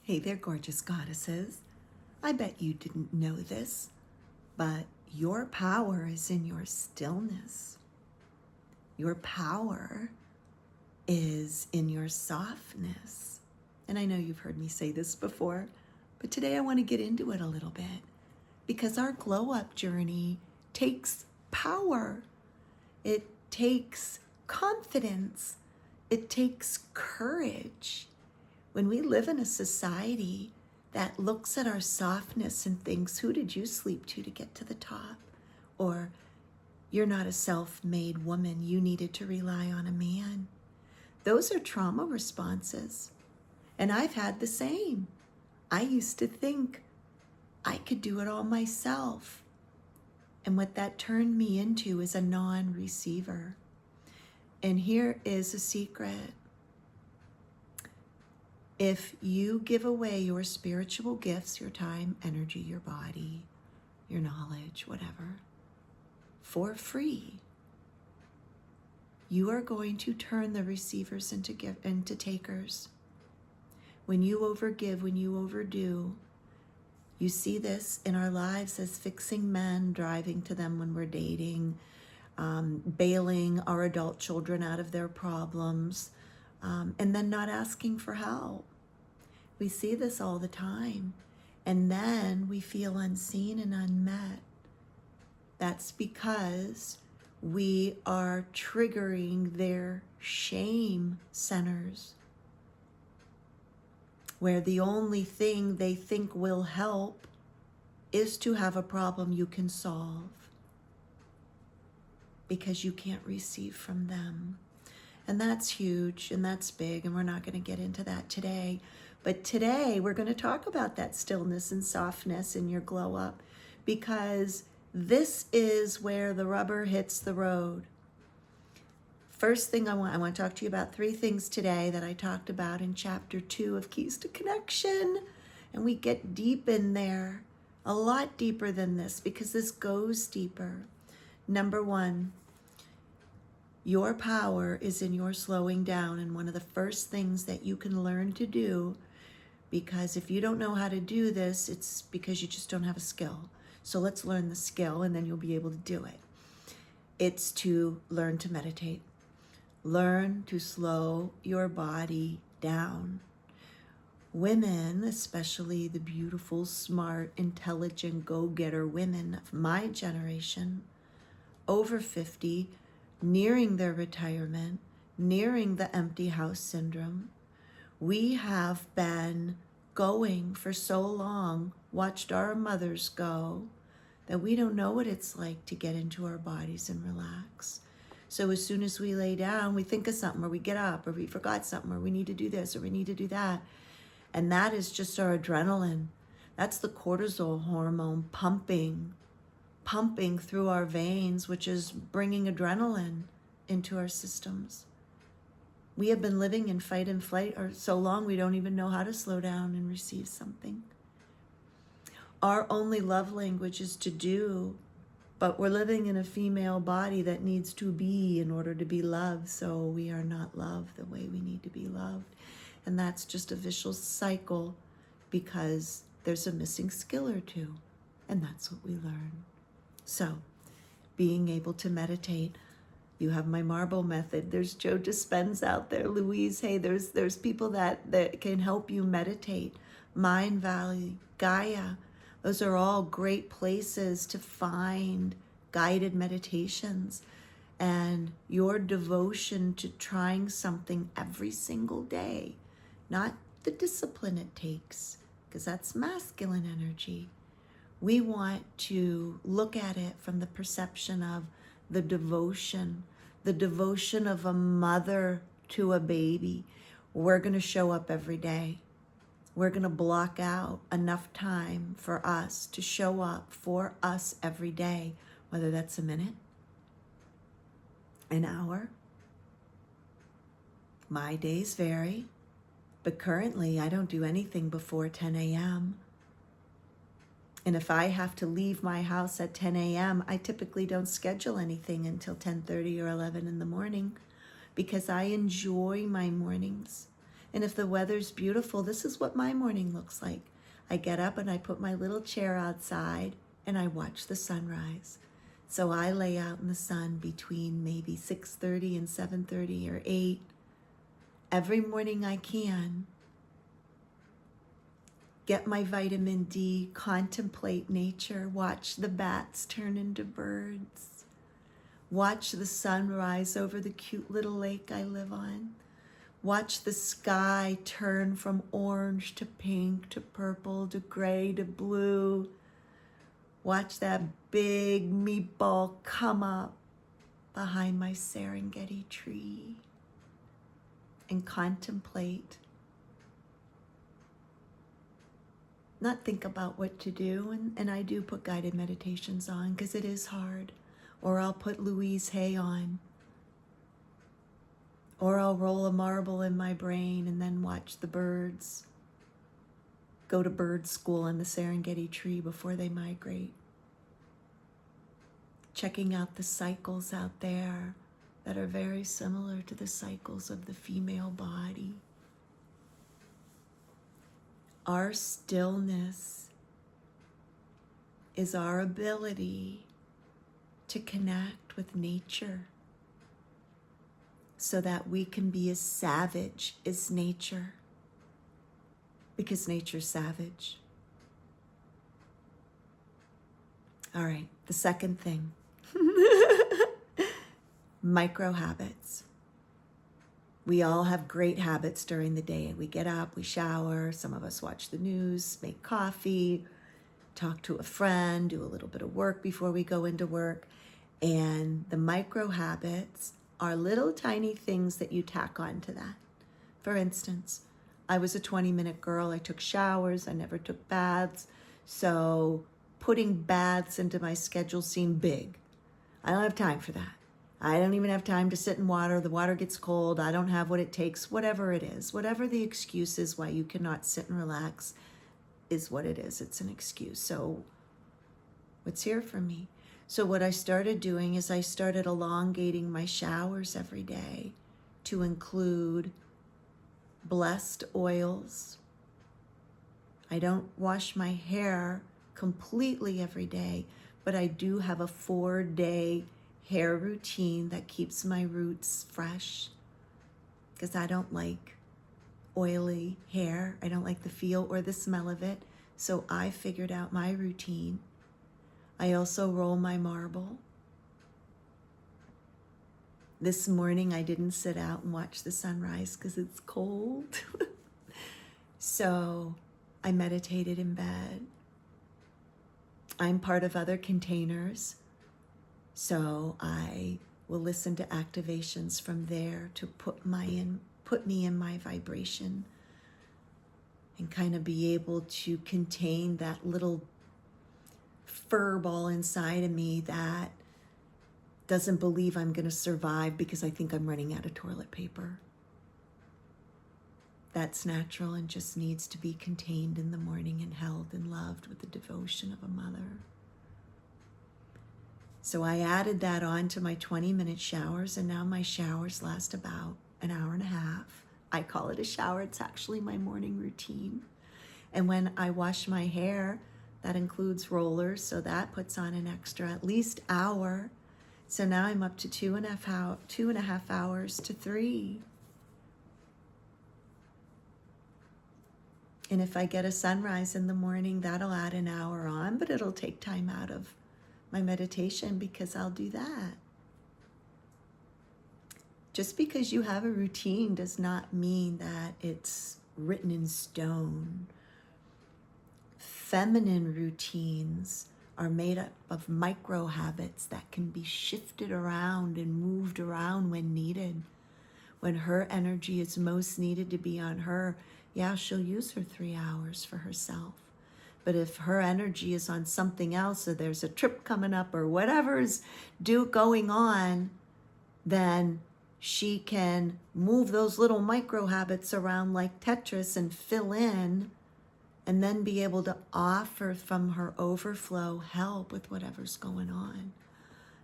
Hey there, gorgeous goddesses. I bet you didn't know this, but your power is in your stillness. Your power is in your softness. And I know you've heard me say this before, but today I want to get into it a little bit because our glow up journey takes power. It takes confidence. It takes courage. When we live in a society that looks at our softness and thinks, who did you sleep to get to the top? Or you're not a self-made woman, you needed to rely on a man. Those are trauma responses. And I've had the same. I used to think I could do it all myself. And what that turned me into is a non-receiver. And here is a secret. If you give away your spiritual gifts, your time, energy, your body, your knowledge, whatever, for free, you are going to turn the receivers into takers. When you overgive, when you overdo, you see this in our lives as fixing men, driving to them when we're dating, bailing our adult children out of their problems, and then not asking for help. We see this all the time. And then we feel unseen and unmet. That's because we are triggering their shame centers, where the only thing they think will help is to have a problem you can solve because you can't receive from them. And that's huge and that's big, and we're not going to get into that today. But today we're going to talk about that stillness and softness in your glow up, because this is where the rubber hits the road. First thing I want to talk to you about 3 things today that I talked about in chapter 2 of Keys to Connection. And we get deep in there, a lot deeper than this, because this goes deeper. Number 1, your power is in your slowing down. And one of the first things that you can learn to do, because if you don't know how to do this, it's because you just don't have a skill. So let's learn the skill and then you'll be able to do it. It's to learn to meditate. Learn to slow your body down. Women, especially the beautiful, smart, intelligent, go-getter women of my generation, over 50, nearing their retirement, nearing the empty house syndrome, we have been going for so long, watched our mothers go, that we don't know what it's like to get into our bodies and relax. So as soon as we lay down, we think of something, or we get up, or we forgot something, or we need to do this, or we need to do that. And that is just our adrenaline. That's the cortisol hormone pumping through our veins, which is bringing adrenaline into our systems. We have been living in fight and flight or so long we don't even know how to slow down and receive something. Our only love language is to do, but we're living in a female body that needs to be in order to be loved, so we are not loved the way we need to be loved. And that's just a vicious cycle because there's a missing skill or two, and that's what we learn. So, being able to meditate. You have my marble method. There's Joe Dispenza out there. Louise, hey, there's people that can help you meditate. Mind Valley, Gaia. Those are all great places to find guided meditations. And your devotion to trying something every single day, not the discipline it takes, because that's masculine energy. We want to look at it from the perception of the devotion of a mother to a baby. We're going to show up every day. We're going to block out enough time for us to show up for us every day, whether that's a minute, an hour. My days vary, but currently I don't do anything before 10 a.m. And if I have to leave my house at 10 a.m., I typically don't schedule anything until 10:30 or 11 in the morning, because I enjoy my mornings. And if the weather's beautiful, this is what my morning looks like. I get up and I put my little chair outside and I watch the sunrise. So I lay out in the sun between maybe 6:30 and 7:30 or 8 every morning I can. Get my vitamin D, contemplate nature, watch the bats turn into birds, watch the sun rise over the cute little lake I live on, watch the sky turn from orange to pink to purple to gray to blue, watch that big meatball come up behind my Serengeti tree, and contemplate. Not think about what to do, and I do put guided meditations on because it is hard. Or I'll put Louise Hay on. Or I'll roll a marble in my brain and then watch the birds go to bird school in the Serengeti tree before they migrate. Checking out the cycles out there that are very similar to the cycles of the female body. Our stillness is our ability to connect with nature so that we can be as savage as nature, because nature's savage. All right, the second thing, micro habits. We all have great habits during the day. We get up, we shower, some of us watch the news, make coffee, talk to a friend, do a little bit of work before we go into work. And the micro habits are little tiny things that you tack on to that. For instance, I was a 20-minute girl. I took showers. I never took baths. So putting baths into my schedule seemed big. I don't have time for that. I don't even have time to sit in water. The water gets cold. I don't have what it takes, whatever it is. Whatever the excuse is why you cannot sit and relax is what it is. It's an excuse. So what's here for me? So what I started doing is I started elongating my showers every day to include blessed oils. I don't wash my hair completely every day, but I do have a 4-day hair routine that keeps my roots fresh because I don't like oily hair. I don't like the feel or the smell of it. So I figured out my routine. I also roll my marble. This morning I didn't sit out and watch the sunrise because it's cold. So I meditated in bed. I'm part of other containers. So I will listen to activations from there to put me in my vibration and kind of be able to contain that little fur ball inside of me that doesn't believe I'm going to survive because I think I'm running out of toilet paper. That's natural and just needs to be contained in the morning and held and loved with the devotion of a mother. So I added that on to my 20-minute showers, and now my showers last about an hour and a half. I call it a shower. It's actually my morning routine. And when I wash my hair, that includes rollers, so that puts on an extra at least hour. So now I'm up to 2.5 hours to 3. And if I get a sunrise in the morning, that'll add an hour on, but it'll take time out of my meditation because I'll do that. Just because you have a routine does not mean that it's written in stone. Feminine routines are made up of micro habits that can be shifted around and moved around when needed. When her energy is most needed to be on her, yeah, she'll use her 3 hours for herself. But if her energy is on something else, or there's a trip coming up or whatever's going on, then she can move those little micro habits around like Tetris and fill in, and then be able to offer from her overflow help with whatever's going on.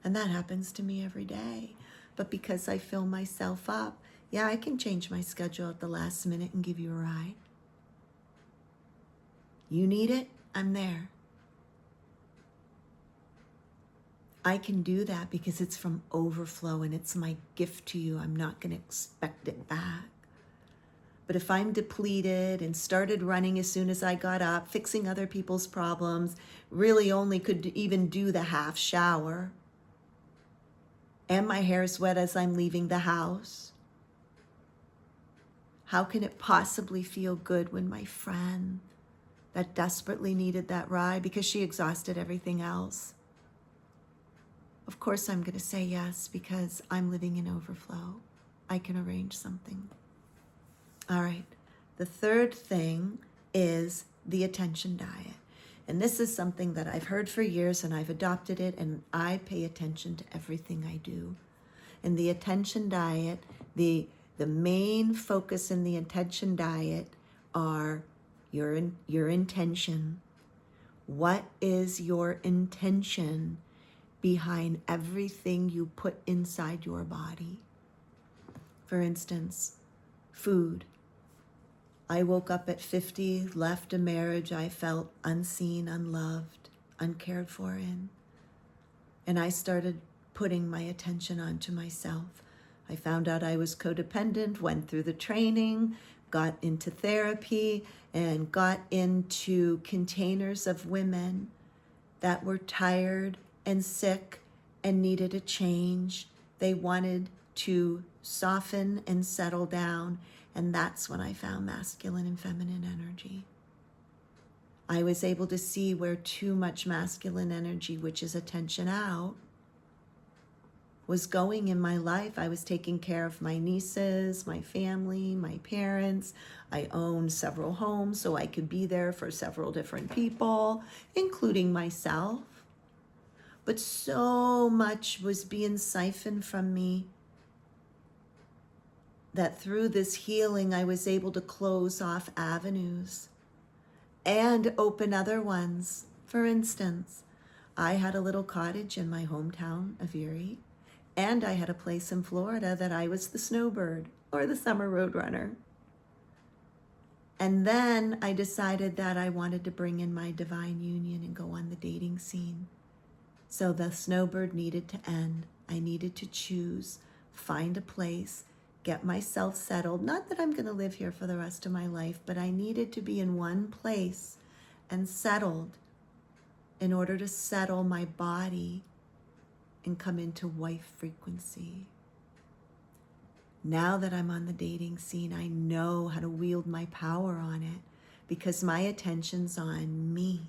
And that happens to me every day. But because I fill myself up, Yeah, I can change my schedule at the last minute and give you a ride. You need it? I'm there. I can do that because it's from overflow and it's my gift to you. I'm not going to expect it back. But if I'm depleted and started running as soon as I got up, fixing other people's problems, really only could even do the half shower, and my hair is wet as I'm leaving the house, how can it possibly feel good when my friend that desperately needed that ride because she exhausted everything else? Of course I'm going to say yes because I'm living in overflow. I can arrange something. All right. The third thing is the attention diet. And this is something that I've heard for years and I've adopted it and I pay attention to everything I do. In the attention diet, the main focus in the attention diet are your intention. What is your intention behind everything you put inside your body? For instance, food. I woke up at 50, left a marriage I felt unseen, unloved, uncared for in. And I started putting my attention onto myself. I found out I was codependent, went through the training, got into therapy, and got into containers of women that were tired and sick and needed a change. They wanted to soften and settle down. And that's when I found masculine and feminine energy. I was able to see where too much masculine energy, which is attention out, was going in my life. I was taking care of my nieces, my family, my parents. I owned several homes, so I could be there for several different people, including myself. But so much was being siphoned from me that through this healing, I was able to close off avenues and open other ones. For instance, I had a little cottage in my hometown of Erie, and I had a place in Florida that I was the snowbird or the summer roadrunner. And then I decided that I wanted to bring in my divine union and go on the dating scene. So the snowbird needed to end. I needed to choose, find a place, get myself settled. Not that I'm going to live here for the rest of my life, but I needed to be in one place and settled in order to settle my body and come into wife frequency. Now that I'm on the dating scene, I know how to wield my power on it because my attention's on me.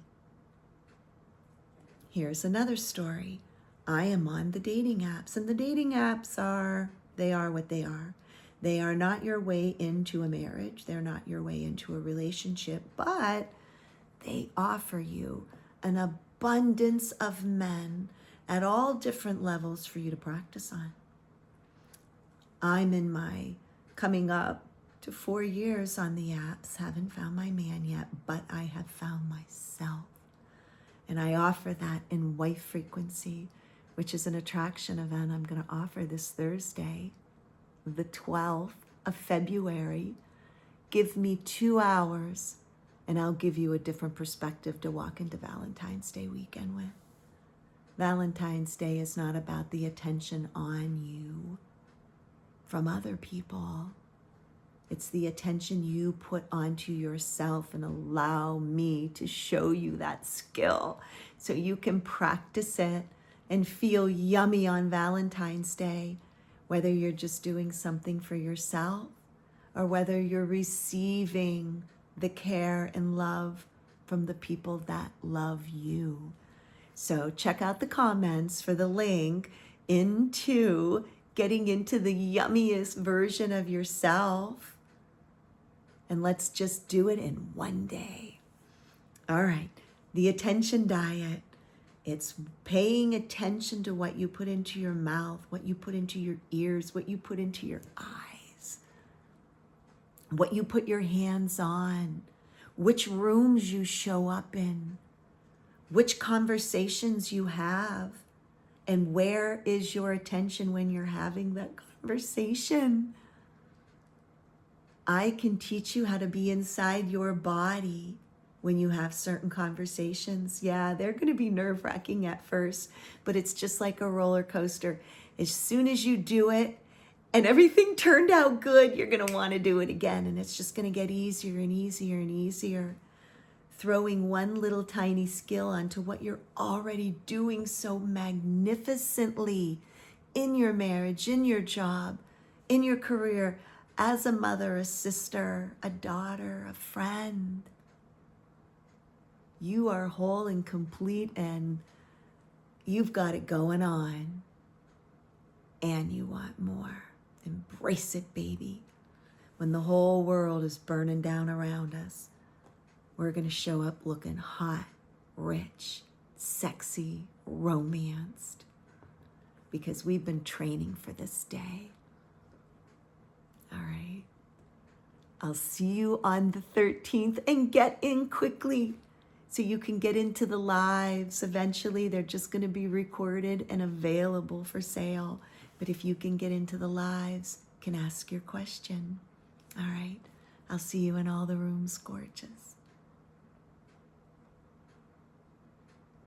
Here's another story. I am on the dating apps, and the dating apps are what they are. They are not your way into a marriage. They're not your way into a relationship, but they offer you an abundance of men at all different levels for you to practice on. I'm in my coming up to 4 years on the apps. Haven't found my man yet, but I have found myself. And I offer that in wife frequency, which is an attraction event I'm going to offer this Thursday, the 12th of February. Give me 2 hours and I'll give you a different perspective to walk into Valentine's Day weekend with. Valentine's Day is not about the attention on you from other people. It's the attention you put onto yourself, and allow me to show you that skill so you can practice it and feel yummy on Valentine's Day, whether you're just doing something for yourself or whether you're receiving the care and love from the people that love you. So check out the comments for the link into getting into the yummiest version of yourself. And let's just do it in one day. All right, the attention diet. It's paying attention to what you put into your mouth, what you put into your ears, what you put into your eyes, what you put your hands on, which rooms you show up in, which conversations you have, and where is your attention when you're having that conversation. I can teach you how to be inside your body when you have certain conversations. Yeah, they're going to be nerve-wracking at first, but it's just like a roller coaster. As soon as you do it and everything turned out good, you're going to want to do it again, and it's just going to get easier and easier and easier. Throwing one little tiny skill onto what you're already doing so magnificently in your marriage, in your job, in your career, as a mother, a sister, a daughter, a friend. You are whole and complete, and you've got it going on, and you want more. Embrace it, baby. When the whole world is burning down around us, we're going to show up looking hot, rich, sexy, romanced, because we've been training for this day. All right. I'll see you on the 13th, and get in quickly so you can get into the lives. Eventually, they're just going to be recorded and available for sale. But if you can get into the lives, you can ask your question. All right. I'll see you in all the rooms, gorgeous.